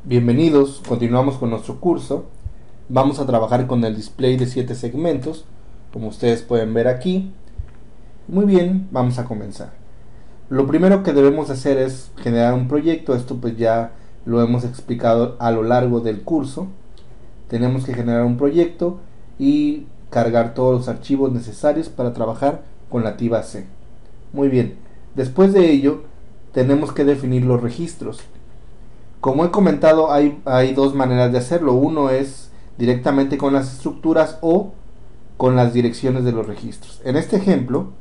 Bienvenidos, continuamos con nuestro curso. Vamos a trabajar con el display de 7 segmentos, como ustedes pueden ver aquí. Muy bien, vamos a comenzar. Lo primero que debemos hacer es generar un proyecto. Esto pues ya lo hemos explicado a lo largo del curso. Tenemos que generar un proyecto y cargar todos los archivos necesarios para trabajar con la TIVA C. Muy bien, después de ello tenemos que definir los registros. Como he comentado, hay dos maneras de hacerlo. Uno es directamente con las estructuras o con las direcciones de los registros. En este ejemplo,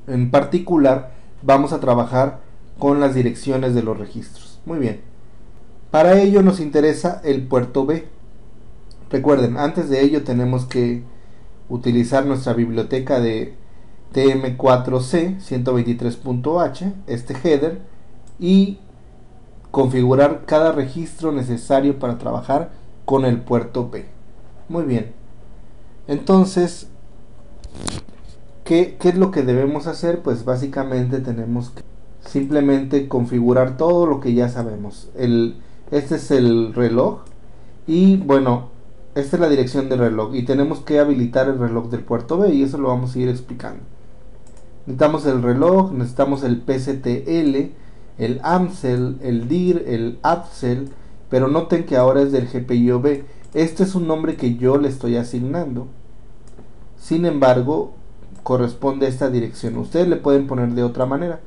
en particular, vamos a trabajar con las direcciones de los registros. Muy bien. Para ello nos interesa el puerto B. Recuerden, antes de ello tenemos que utilizar nuestra biblioteca de TM4C 123.h, este header, y configurar cada registro necesario para trabajar con el puerto B. Muy bien. Entonces, ¿qué es lo que debemos hacer? Pues básicamente tenemos que simplemente configurar todo lo que ya sabemos. Este es el reloj y bueno, esta es la dirección del reloj y tenemos que habilitar el reloj del puerto B y eso lo vamos a ir explicando. Necesitamos el reloj, necesitamos el PCTL, el AMCEL, el DIR, el APCEL, pero noten que ahora es del GPIO B. Este es un nombre que yo le estoy asignando. Sin embargo, corresponde a esta dirección. Ustedes le pueden poner de otra manera,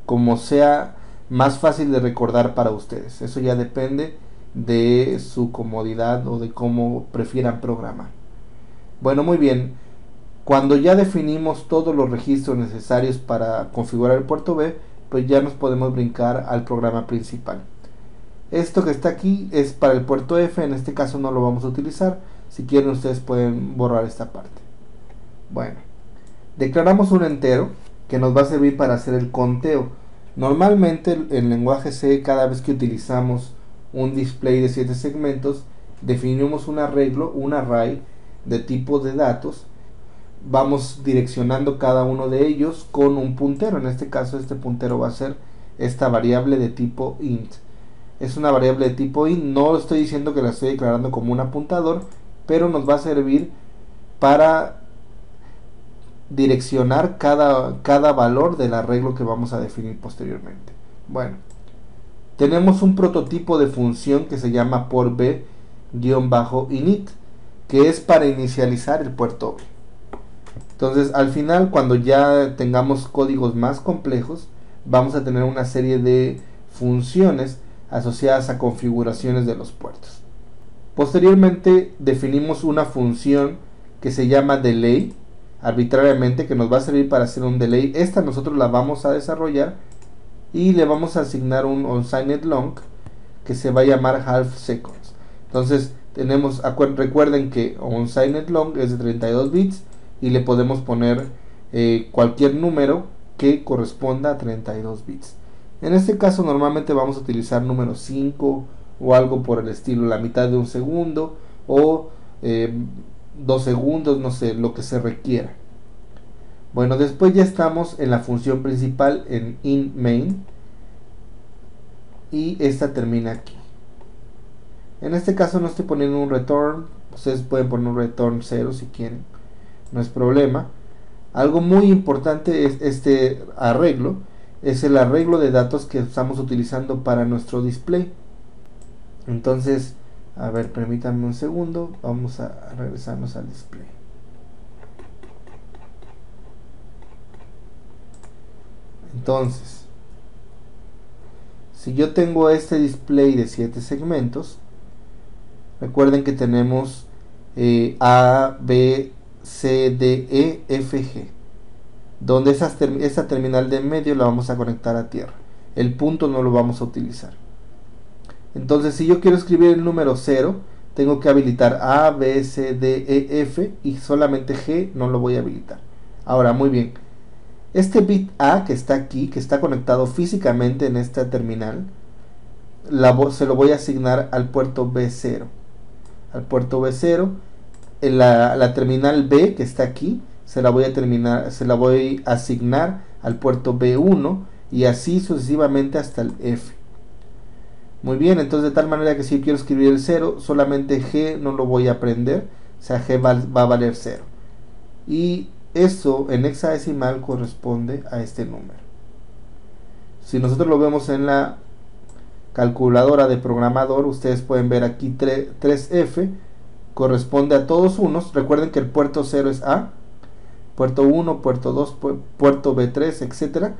como sea más fácil de recordar para ustedes. Eso ya depende de su comodidad o de cómo prefieran programar. Bueno, muy bien. Cuando ya definimos todos los registros necesarios para configurar el puerto B, pues ya nos podemos brincar al programa principal. Esto que está aquí es para el puerto F, en este caso no lo vamos a utilizar. Si quieren ustedes pueden borrar esta parte. Bueno, declaramos un entero que nos va a servir para hacer el conteo. Normalmente en lenguaje C, cada vez que utilizamos un display de 7 segmentos, definimos un arreglo, un array de tipo de datos. Vamos direccionando cada uno de ellos con un puntero. En este caso este puntero va a ser esta variable de tipo int. Es una variable de tipo int, no estoy diciendo que la estoy declarando como un apuntador, pero nos va a servir para direccionar cada valor del arreglo que vamos a definir posteriormente. Bueno, tenemos un prototipo de función que se llama por b-init, que es para inicializar el puerto B. Entonces, al final, cuando ya tengamos códigos más complejos, vamos a tener una serie de funciones asociadas a configuraciones de los puertos. Posteriormente, definimos una función que se llama delay, arbitrariamente, que nos va a servir para hacer un delay. Esta nosotros la vamos a desarrollar y le vamos a asignar un onSignedLong que se va a llamar half seconds. Entonces, recuerden que onSignedLong es de 32 bits y le podemos poner cualquier número que corresponda a 32 bits. En este caso normalmente vamos a utilizar número 5 o algo por el estilo, la mitad de un segundo o 2 segundos, no sé, lo que se requiera. Bueno, después ya estamos en la función principal, en inMain, y esta termina aquí. En este caso no estoy poniendo un return, ustedes pueden poner un return 0 si quieren, no es problema. Algo muy importante es este arreglo, es el arreglo de datos que estamos utilizando para nuestro display. Entonces, a ver, permítanme un segundo, vamos a regresarnos al display. Entonces, si yo tengo este display de 7 segmentos, recuerden que tenemos A, B, C, D, E, F, G, donde esta terminal de en medio la vamos a conectar a tierra. El punto no lo vamos a utilizar. Entonces, si yo quiero escribir el número 0, tengo que habilitar A, B, C, D, E, F y solamente G no lo voy a habilitar. Ahora, muy bien. Este bit A que está aquí, que está conectado físicamente en esta terminal, se lo voy a asignar al puerto B0. Al puerto B0, la terminal B que está aquí, se la voy a asignar al puerto B1 y así sucesivamente hasta el F. Muy bien, entonces de tal manera que si quiero escribir el 0, solamente G no lo voy a aprender, o sea, G va a valer 0. Y eso en hexadecimal corresponde a este número. Si nosotros lo vemos en la calculadora de programador, ustedes pueden ver aquí 3F corresponde a todos unos. Recuerden que el puerto 0 es A, puerto 1, puerto 2, puerto B3, etcétera,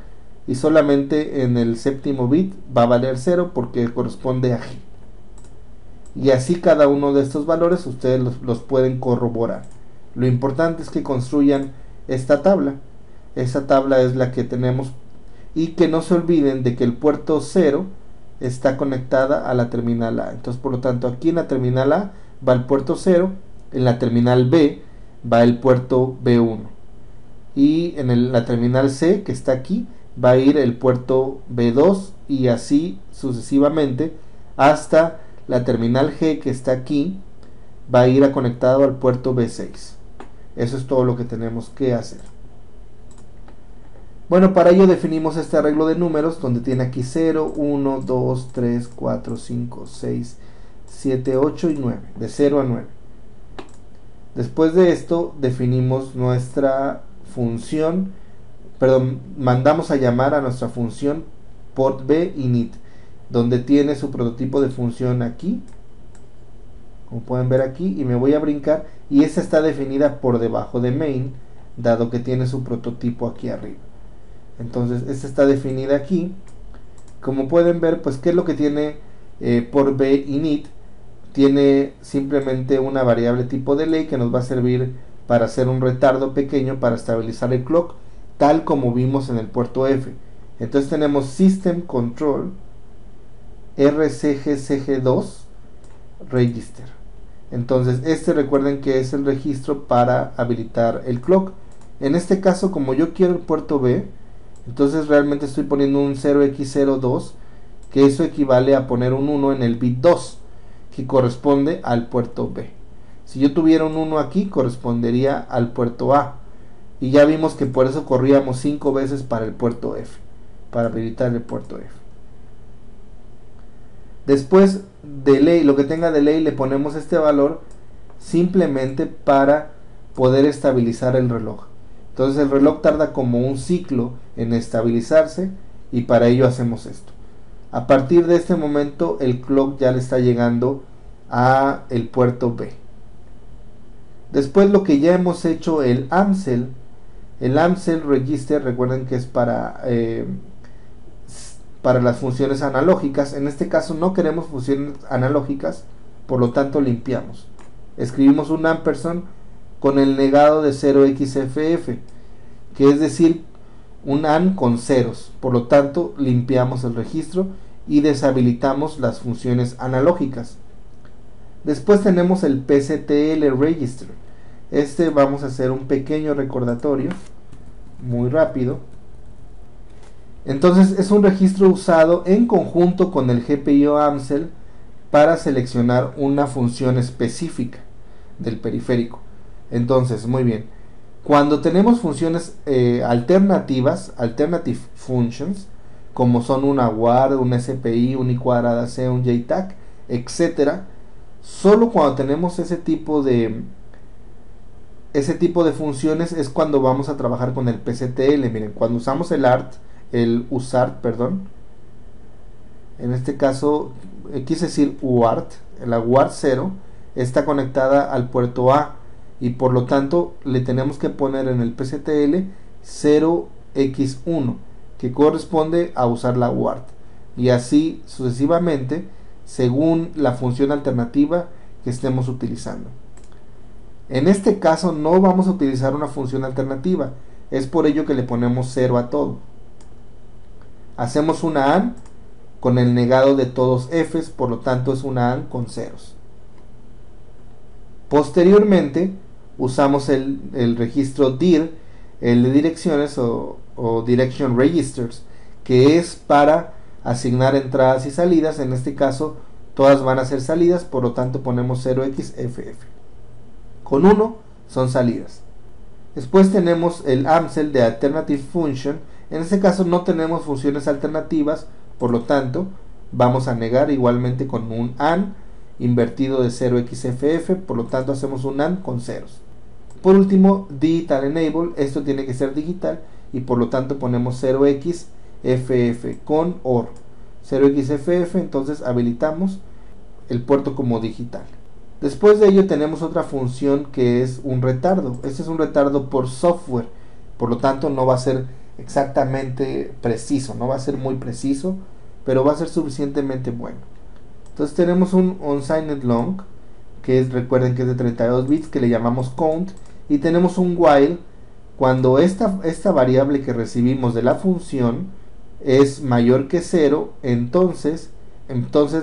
y solamente en el séptimo bit va a valer 0 porque corresponde a G. Y así cada uno de estos valores ustedes los pueden corroborar. Lo importante es que construyan esta tabla. Esta tabla es la que tenemos, y que no se olviden de que el puerto 0 está conectada a la terminal A. Entonces, por lo tanto, aquí en la terminal A va el puerto 0, en la terminal B va el puerto B1, y en la terminal C, que está aquí, va a ir el puerto B2, y así sucesivamente hasta la terminal G, que está aquí, va a ir conectado al puerto B6. Eso es todo lo que tenemos que hacer. Bueno, para ello definimos este arreglo de números donde tiene aquí 0, 1, 2, 3, 4, 5, 6, 7, 8 y 9, de 0 a 9. Después de esto definimos nuestra función, mandamos a llamar a nuestra función portB init, donde tiene su prototipo de función aquí, como pueden ver aquí, y me voy a brincar, y esta está definida por debajo de main, dado que tiene su prototipo aquí arriba. Entonces esta está definida aquí. Como pueden ver, pues qué es lo que tiene portB init. Tiene simplemente una variable tipo delay que nos va a servir para hacer un retardo pequeño para estabilizar el clock, tal como vimos en el puerto F. Entonces tenemos system control rcgcg2 register. Entonces recuerden que es el registro para habilitar el clock. En este caso, como yo quiero el puerto B, entonces realmente estoy poniendo un 0x02, que eso equivale a poner un 1 en el bit 2, que corresponde al puerto B. Si yo tuviera un 1 aquí, correspondería al puerto A. Y ya vimos que por eso corríamos 5 veces para el puerto F, para habilitar el puerto F. Después, delay, lo que tenga delay, le ponemos este valor simplemente para poder estabilizar el reloj. Entonces el reloj tarda como un ciclo en estabilizarse, y para ello hacemos esto. A partir de este momento el clock ya le está llegando a el puerto B. Después, lo que ya hemos hecho, el AMSEL register, recuerden que es para las funciones analógicas. En este caso no queremos funciones analógicas, por lo tanto limpiamos. Escribimos un ampersand con el negado de 0xff, que es decir, un AND con ceros. Por lo tanto, limpiamos el registro y deshabilitamos las funciones analógicas. Después tenemos el PCTL register. Vamos a hacer un pequeño recordatorio muy rápido. Entonces es un registro usado en conjunto con el GPIO AMSEL para seleccionar una función específica del periférico. Entonces, muy bien, cuando tenemos funciones alternativas, alternative functions, como son una WAR, un SPI, un I cuadrada C, un JTAG, etcétera, solo cuando tenemos ese tipo de funciones es cuando vamos a trabajar con el PCTL. Miren, cuando usamos el USART, en este caso quise decir UART, la UART 0 está conectada al puerto A, y por lo tanto le tenemos que poner en el PCTL 0x1, que corresponde a usar la UART, y así sucesivamente según la función alternativa que estemos utilizando. En este caso no vamos a utilizar una función alternativa, es por ello que le ponemos 0 a todo. Hacemos una AND con el negado de todos F's, por lo tanto es una AND con ceros. Posteriormente usamos el registro DIR, el de direcciones o Direction Registers, que es para asignar entradas y salidas. En este caso todas van a ser salidas, por lo tanto ponemos 0xFF. Con 1 son salidas. Después tenemos el AMSEL de Alternative Function. En este caso no tenemos funciones alternativas, por lo tanto vamos a negar igualmente con un AND invertido de 0xFF, por lo tanto hacemos un AND con ceros. Por último, Digital Enable, esto tiene que ser digital y por lo tanto ponemos 0xFF con OR. 0xFF, entonces habilitamos el puerto como digital. Después de ello tenemos otra función que es un retardo. Este es un retardo por software, por lo tanto no va a ser exactamente preciso, no va a ser muy preciso, pero va a ser suficientemente bueno. Entonces tenemos un unsigned long, que es, recuerden que es de 32 bits, que le llamamos count, y tenemos un while cuando esta variable que recibimos de la función es mayor que 0, entonces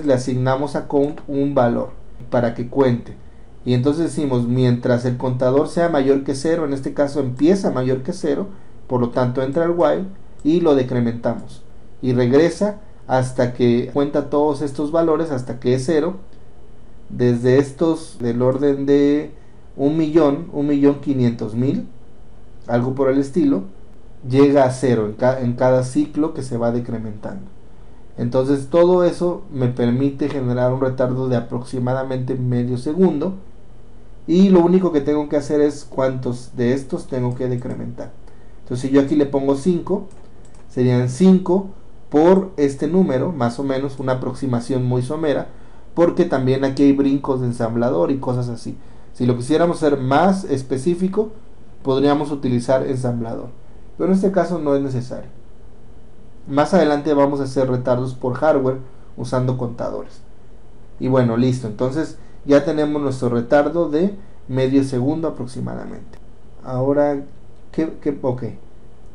le asignamos a count un valor para que cuente. Y entonces decimos, mientras el contador sea mayor que 0, en este caso empieza mayor que 0, por lo tanto entra el while y lo decrementamos. Y regresa hasta que cuenta todos estos valores, hasta que es 0. Desde estos del orden de 1.500.000, algo por el estilo, llega a 0 en cada ciclo que se va decrementando. Entonces todo eso me permite generar un retardo de aproximadamente medio segundo, y lo único que tengo que hacer es cuántos de estos tengo que decrementar. Entonces si yo aquí le pongo 5, serían 5 por este número, más o menos una aproximación muy somera, porque también aquí hay brincos de ensamblador y cosas así. Si lo quisiéramos hacer más específico, podríamos utilizar ensamblador, pero en este caso no es necesario. Más adelante vamos a hacer retardos por hardware usando contadores. Y bueno, listo, entonces ya tenemos nuestro retardo de medio segundo aproximadamente. Ahora,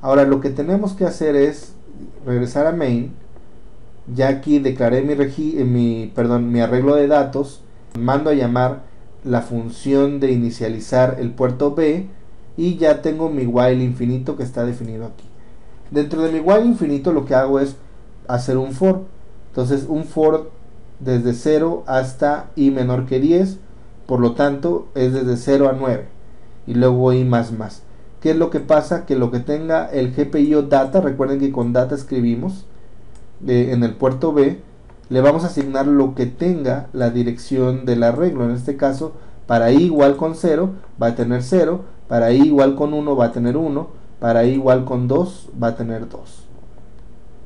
ahora lo que tenemos que hacer es regresar a main. Ya aquí declaré mi arreglo de datos, mando a llamar la función de inicializar el puerto B y ya tengo mi while infinito que está definido aquí. Dentro de mi while infinito lo que hago es hacer un for. Entonces un for desde 0 hasta i menor que 10, por lo tanto es desde 0 a 9 y luego i más. ¿Qué es lo que pasa? Que lo que tenga el GPIO data, recuerden que con data escribimos, en el puerto B, le vamos a asignar lo que tenga la dirección del arreglo. En este caso, para i igual con 0 va a tener 0, para i igual con 1 va a tener 1, para i igual con 2 va a tener 2,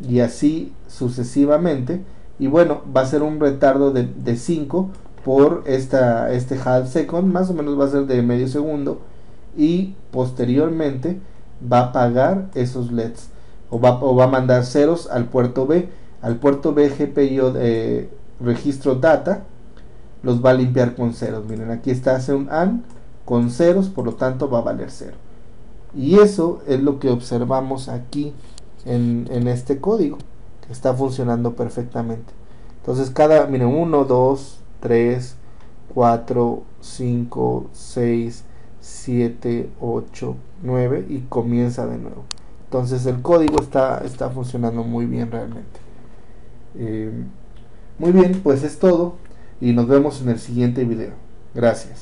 y así sucesivamente. Y bueno, va a ser un retardo de 5 por este half second, más o menos va a ser de medio segundo, y posteriormente va a apagar esos LEDs o va a mandar ceros al puerto B. Al puerto B GPIO registro data los va a limpiar con ceros. Miren, aquí está, hace un AND con ceros, por lo tanto va a valer 0. Y eso es lo que observamos aquí en este código, que está funcionando perfectamente. Entonces miren, 1, 2, 3, 4, 5, 6, 7, 8, 9 y comienza de nuevo. Entonces el código está funcionando muy bien realmente. Muy bien, pues es todo y nos vemos en el siguiente video. Gracias.